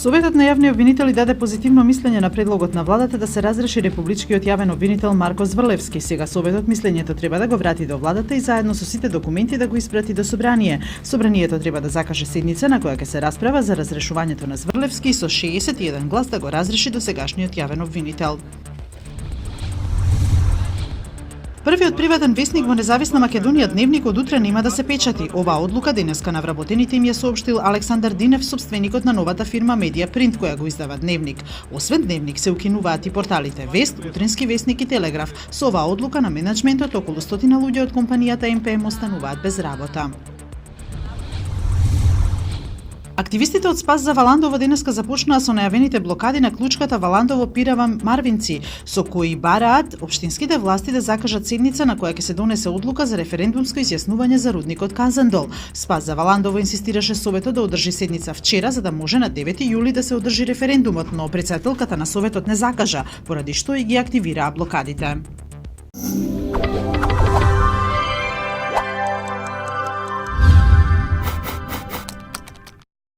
Советот на јавни обвинители даде позитивно мислење на предлогот на владата да се разреши републичкиот јавен обвинител Марко Зврлевски. Сега Советот мислењето треба да го врати до владата и заедно со сите документи да го испрати до Собрание. Собранието треба да закаже седница на која ќе се расправа за разрешувањето на Зврлевски и со 61 глас да го разреши досегашниот јавен обвинител. Првиот приватен весник во независна Македонија Дневник од утре нема да се печати. Оваа одлука денеска на вработените им ја соопштил Александар Динев, собственикот на новата фирма Медија Принт која го издава Дневник. Освен Дневник се укинуваат и порталите Вест, Утрински весник и Телеграф. Со оваа одлука на менаџментот околу 100 луѓе од компанијата МПМ остануваат без работа. Активистите од Спас за Валандово денеска започнаа со најавените блокади на клучката Валандово-Пирава-Марвинци, со кои бараат општинските власти да закажат седница на која ќе се донесе одлука за референдумско изјаснување за рудникот Казандол. Спас за Валандово инсистираше Советот да одржи седница вчера за да може на 9 јули да се одржи референдумот, но претседателката на Советот не закажа, поради што и ги активираа блокадите.